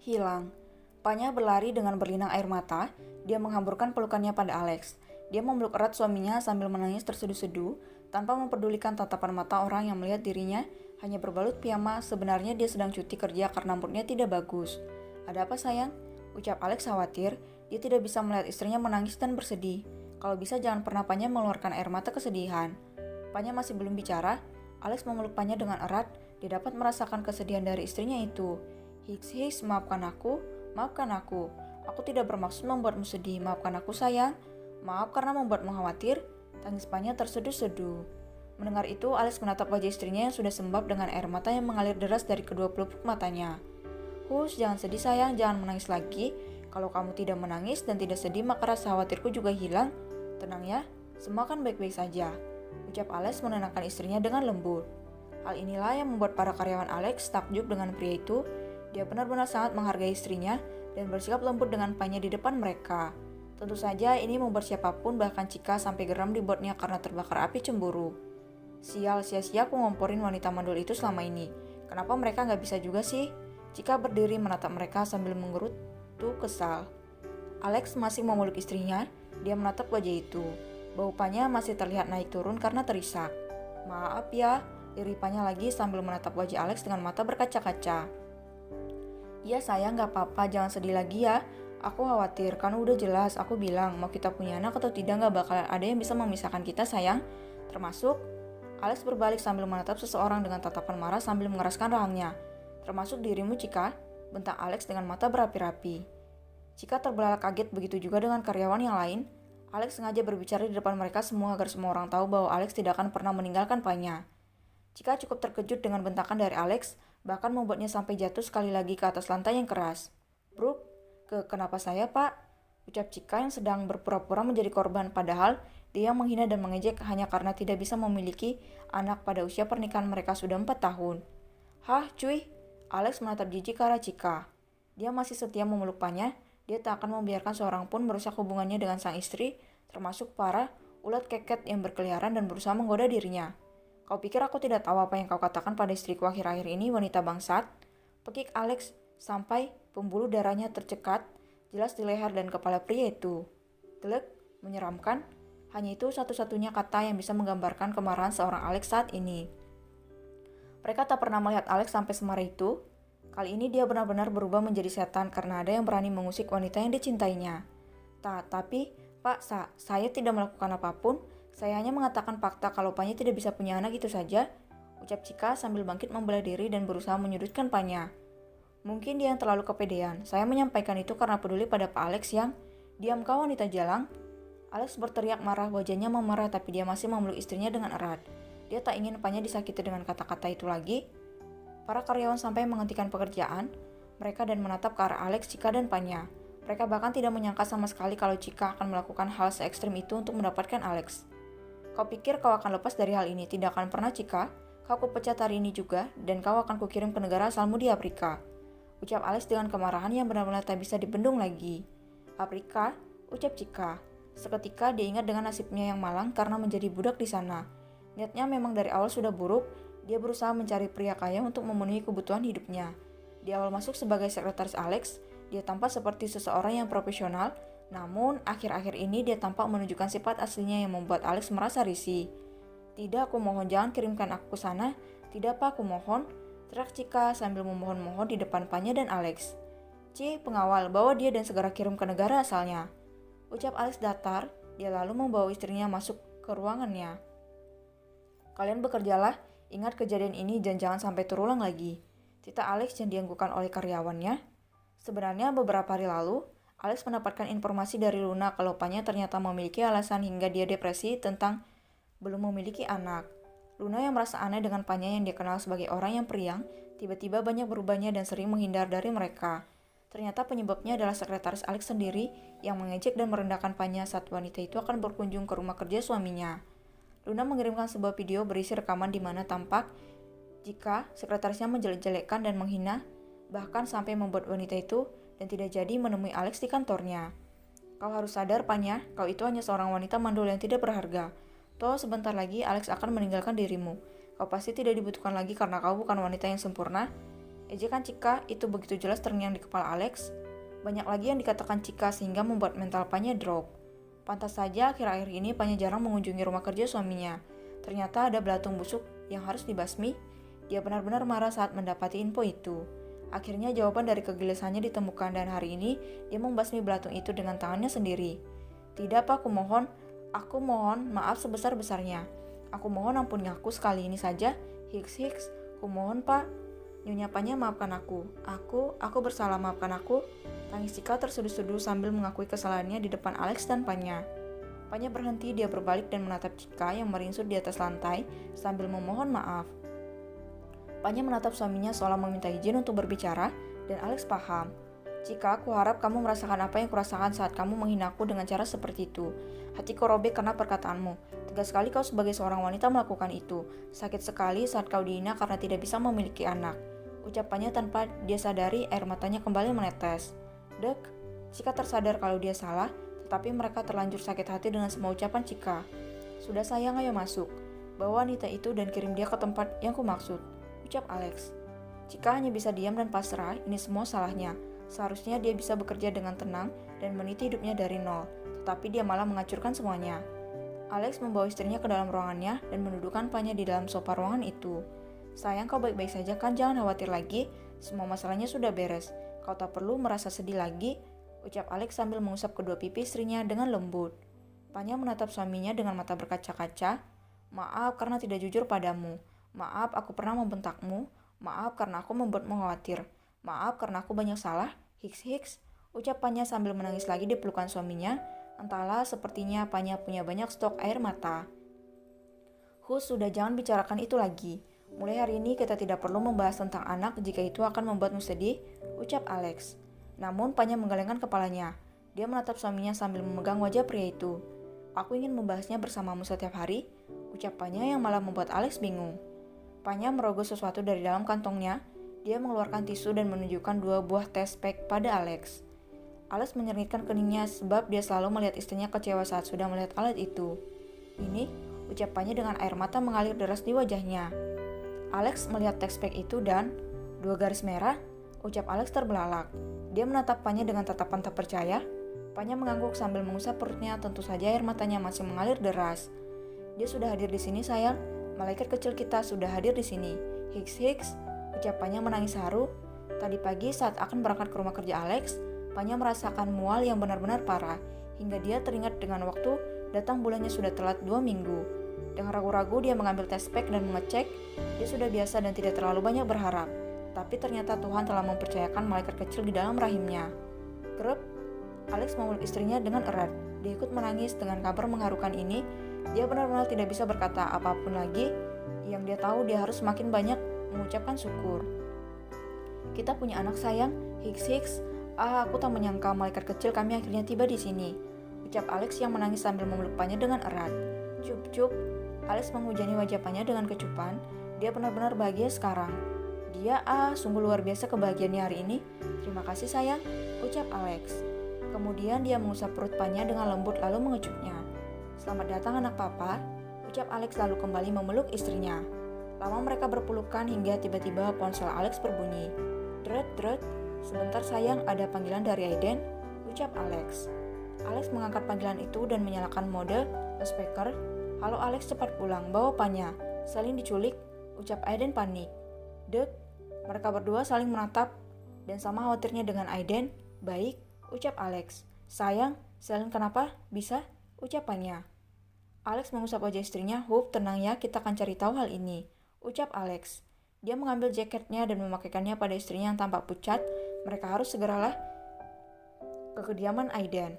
Hilang. Panya berlari dengan berlinang air mata. Dia menghamburkan pelukannya pada Alex. Dia memeluk erat suaminya sambil menangis terseduh-seduh, tanpa mempedulikan tatapan mata orang yang melihat dirinya hanya berbalut piyama. Sebenarnya dia sedang cuti kerja karena moodnya tidak bagus. "Ada apa sayang?" ucap Alex khawatir. Dia tidak bisa melihat istrinya menangis dan bersedih. Kalau bisa jangan pernah Panya mengeluarkan air mata kesedihan. Panya masih belum bicara. Alex memeluk Panya dengan erat. Dia dapat merasakan kesedihan dari istrinya itu. "Hiks, maafkan aku, maafkan aku. Aku tidak bermaksud membuatmu sedih, maafkan aku sayang. Maaf karena membuatmu khawatir." Tangis Panya terseduh-seduh. Mendengar itu, Alex menatap wajah istrinya yang sudah sembab dengan air mata yang mengalir deras dari kedua pelupuk matanya. "Hush, jangan sedih sayang, jangan menangis lagi. Kalau kamu tidak menangis dan tidak sedih, maka rasa khawatirku juga hilang. Tenang ya, semua akan baik-baik saja," ucap Alex menenangkan istrinya dengan lembut. Hal inilah yang membuat para karyawan Alex takjub dengan pria itu. Dia benar-benar sangat menghargai istrinya dan bersikap lembut dengan Panya di depan mereka. Tentu saja ini membuat siapapun, bahkan Chika, sampai geram dibuatnya karena terbakar api cemburu. "Sial, sia-sia aku ngomporin wanita mandul itu selama ini. Kenapa mereka nggak bisa juga sih?" Chika berdiri menatap mereka sambil menggerutu kesal. Alex masih memeluk istrinya. Dia menatap wajah itu. Bau Panya masih terlihat naik turun karena terisak. "Maaf ya," iri Panya lagi sambil menatap wajah Alex dengan mata berkaca-kaca. "Iya sayang, gak apa-apa, jangan sedih lagi ya. Aku khawatir, kan udah jelas aku bilang mau kita punya anak atau tidak gak bakalan ada yang bisa memisahkan kita sayang. Termasuk..." Alex berbalik sambil menatap seseorang dengan tatapan marah sambil mengeraskan rahangnya. "Termasuk dirimu Chika," bentak Alex dengan mata berapi-api. Chika terbelalak kaget, begitu juga dengan karyawan yang lain. Alex sengaja berbicara di depan mereka semua agar semua orang tahu bahwa Alex tidak akan pernah meninggalkan Panya. Chika cukup terkejut dengan bentakan dari Alex, bahkan membuatnya sampai jatuh sekali lagi ke atas lantai yang keras. "Brooke, kenapa saya pak?" ucap Chika yang sedang berpura-pura menjadi korban, padahal dia yang menghina dan mengejek hanya karena tidak bisa memiliki anak pada usia pernikahan mereka sudah 4 tahun. "Hah cuy?" Alex menatap jijik ke arah Chika. Dia masih setia memeluk Panya. Dia tak akan membiarkan seorang pun merusak hubungannya dengan sang istri, termasuk para ulat keket yang berkeliaran dan berusaha menggoda dirinya. "Kau pikir aku tidak tahu apa yang kau katakan pada istriku akhir-akhir ini, wanita bangsat?" Pekik Alex sampai pembuluh darahnya tercekat jelas di leher dan kepala pria itu. Gelek, menyeramkan. Hanya itu satu-satunya kata yang bisa menggambarkan kemarahan seorang Alex saat ini. Mereka tak pernah melihat Alex sampai semarah itu. Kali ini dia benar-benar berubah menjadi setan karena ada yang berani mengusik wanita yang dicintainya. Tapi, Pak, saya tidak melakukan apapun. Saya hanya mengatakan fakta kalau Panya tidak bisa punya anak, itu saja," ucap Chika sambil bangkit membela diri dan berusaha menyudutkan Panya. "Mungkin dia yang terlalu kepedean. Saya menyampaikan itu karena peduli pada Pak Alex yang..." "Diam kau wanita jalang!" Alex berteriak marah, wajahnya memerah tapi dia masih memeluk istrinya dengan erat. Dia tak ingin Panya disakiti dengan kata-kata itu lagi. Para karyawan sampai menghentikan pekerjaan mereka dan menatap ke arah Alex, Chika, dan Panya. Mereka bahkan tidak menyangka sama sekali kalau Chika akan melakukan hal se-ekstrim itu untuk mendapatkan Alex. "Kau pikir kau akan lepas dari hal ini? Tidak akan pernah Chika. Kau kupecat hari ini juga dan kau akan kukirim ke negara asalmu di Afrika," ucap Alex dengan kemarahan yang benar-benar tak bisa dibendung lagi. "Afrika?" ucap Chika. Seketika dia ingat dengan nasibnya yang malang karena menjadi budak di sana. Niatnya memang dari awal sudah buruk. Dia berusaha mencari pria kaya untuk memenuhi kebutuhan hidupnya. Di awal masuk sebagai sekretaris Alex, dia tampak seperti seseorang yang profesional, namun akhir-akhir ini dia tampak menunjukkan sifat aslinya yang membuat Alex merasa risih. "Tidak, aku mohon jangan kirimkan aku ke sana. Tidak pak, aku mohon," teriak Chika sambil memohon-mohon di depan Panya dan Alex. Pengawal, bawa dia dan segera kirim ke negara asalnya," ucap Alex datar. Dia lalu membawa istrinya masuk ke ruangannya. "Kalian bekerjalah. Ingat kejadian ini dan jangan sampai terulang lagi," titah Alex yang dianggukkan oleh karyawannya. Sebenarnya beberapa hari lalu, Alex mendapatkan informasi dari Luna kalau Panya ternyata memiliki alasan hingga dia depresi tentang belum memiliki anak. Luna yang merasa aneh dengan Panya yang dikenal sebagai orang yang periang, tiba-tiba banyak berubahnya dan sering menghindar dari mereka. Ternyata penyebabnya adalah sekretaris Alex sendiri yang mengejek dan merendahkan Panya saat wanita itu akan berkunjung ke rumah kerja suaminya. Luna mengirimkan sebuah video berisi rekaman di mana tampak jika sekretarisnya menjelek-jelekkan dan menghina, bahkan sampai membuat wanita itu dan tidak jadi menemui Alex di kantornya. "Kau harus sadar, Panya, kau itu hanya seorang wanita mandul yang tidak berharga. Toh sebentar lagi Alex akan meninggalkan dirimu. Kau pasti tidak dibutuhkan lagi karena kau bukan wanita yang sempurna." Ejekan Cika itu begitu jelas terngiang di kepala Alex. Banyak lagi yang dikatakan Cika sehingga membuat mental Panya drop. Pantas saja akhir-akhir ini Panya jarang mengunjungi rumah kerja suaminya. Ternyata ada belatung busuk yang harus dibasmi. Dia benar-benar marah saat mendapati info itu. Akhirnya jawaban dari kegelisahannya ditemukan dan hari ini dia membasmi belatung itu dengan tangannya sendiri. Tidak Pak, aku mohon maaf sebesar-besarnya. Aku mohon ampuni aku sekali ini saja. Hiks, aku mohon Pak. Nyonya Panya maafkan aku. Aku bersalah, maafkan aku. Tangis Cika terseduh-seduh sambil mengakui kesalahannya di depan Alex dan Panya. Panya berhenti, dia berbalik dan menatap Cika yang meringsut di atas lantai sambil memohon maaf. Panya menatap suaminya seolah meminta izin untuk berbicara, dan Alex paham. Cika, aku harap kamu merasakan apa yang kurasakan saat kamu menghinaku dengan cara seperti itu. Hatiku robek karena perkataanmu. Tegas sekali kau sebagai seorang wanita melakukan itu. Sakit sekali saat kau dihina karena tidak bisa memiliki anak. Ucapannya tanpa dia sadari air matanya kembali menetes. Dek, Cika tersadar kalau dia salah, tetapi mereka terlanjur sakit hati dengan semua ucapan Cika. Sudah sayang, ayo masuk. Bawa wanita itu dan kirim dia ke tempat yang kumaksud, ucap Alex. Cika hanya bisa diam dan pasrah, ini semua salahnya. Seharusnya dia bisa bekerja dengan tenang dan meniti hidupnya dari nol, tetapi dia malah menghancurkan semuanya. Alex membawa istrinya ke dalam ruangannya dan mendudukkan Panya di dalam sofa ruangan itu. Sayang, kau baik-baik saja kan? Jangan khawatir lagi, semua masalahnya sudah beres. Kau tak perlu merasa sedih lagi, ucap Alex sambil mengusap kedua pipi istrinya dengan lembut. Panya menatap suaminya dengan mata berkaca-kaca. Maaf karena tidak jujur padamu. Maaf aku pernah membentakmu. Maaf karena aku membuatmu khawatir. Maaf karena aku banyak salah. Hiks, ucap Panya sambil menangis lagi di pelukan suaminya. Entahlah, sepertinya Panya punya banyak stok air mata. Sudah, jangan bicarakan itu lagi. Mulai hari ini kita tidak perlu membahas tentang anak jika itu akan membuatmu sedih, ucap Alex. Namun Panya menggelengkan kepalanya. Dia menatap suaminya sambil memegang wajah pria itu. Aku ingin membahasnya bersamamu setiap hari, ucap Panya yang malah membuat Alex bingung. Panya merogoh sesuatu dari dalam kantongnya. Dia mengeluarkan tisu dan menunjukkan 2 buah test pack pada Alex. Alex menyerintikkan keningnya sebab dia selalu melihat istrinya kecewa saat sudah melihat alat itu. Ini, ucapannya dengan air mata mengalir deras di wajahnya. Alex melihat test pack itu dan 2 garis merah, ucap Alex terbelalak. Dia menatap Panya dengan tatapan tak percaya. Panya mengangguk sambil mengusap perutnya, tentu saja air matanya masih mengalir deras. Dia sudah hadir di sini sayang, malaikat kecil kita sudah hadir di sini. Hiks, ucapannya menangis haru. Tadi pagi saat akan berangkat ke rumah kerja Alex, Panya merasakan mual yang benar-benar parah, hingga dia teringat dengan waktu datang bulannya sudah telat 2 minggu. Dengan ragu-ragu dia mengambil test pack dan mengecek. Dia sudah biasa dan tidak terlalu banyak berharap. Tapi ternyata Tuhan telah mempercayakan malaikat kecil di dalam rahimnya. Kerep, Alex memeluk istrinya dengan erat. Dia ikut menangis dengan kabar mengharukan ini. Dia benar-benar tidak bisa berkata apapun lagi. Yang dia tahu dia harus semakin banyak mengucapkan syukur. Kita punya anak sayang, Hiks. Aku tak menyangka malaikat kecil kami akhirnya tiba di sini, ucap Alex yang menangis sambil memeluk Panya dengan erat. Cup. Alex menghujani wajah Panya dengan kecupan. Dia benar-benar bahagia sekarang. Dia sungguh luar biasa kebahagiaannya hari ini. Terima kasih sayang, ucap Alex. Kemudian dia mengusap perut Panya dengan lembut lalu mengecupnya. Selamat datang anak papa, ucap Alex lalu kembali memeluk istrinya. Lama mereka berpelukan hingga tiba-tiba ponsel Alex berbunyi. Dret. Sebentar sayang, ada panggilan dari Aiden, ucap Alex. Alex mengangkat panggilan itu dan menyalakan mode loudspeaker. Halo Alex, cepat pulang, bawa Panya. Selin diculik, ucap Aiden panik. Dek, mereka berdua saling menatap dan sama khawatirnya dengan Aiden. Baik, ucap Alex. Sayang, Selin kenapa? Bisa? Ucap Panya. Alex mengusap wajah istrinya. Tenang ya, kita akan cari tahu hal ini, ucap Alex. Dia mengambil jaketnya dan memakaikannya pada istrinya yang tampak pucat. Mereka harus segeralah ke kediaman Aiden.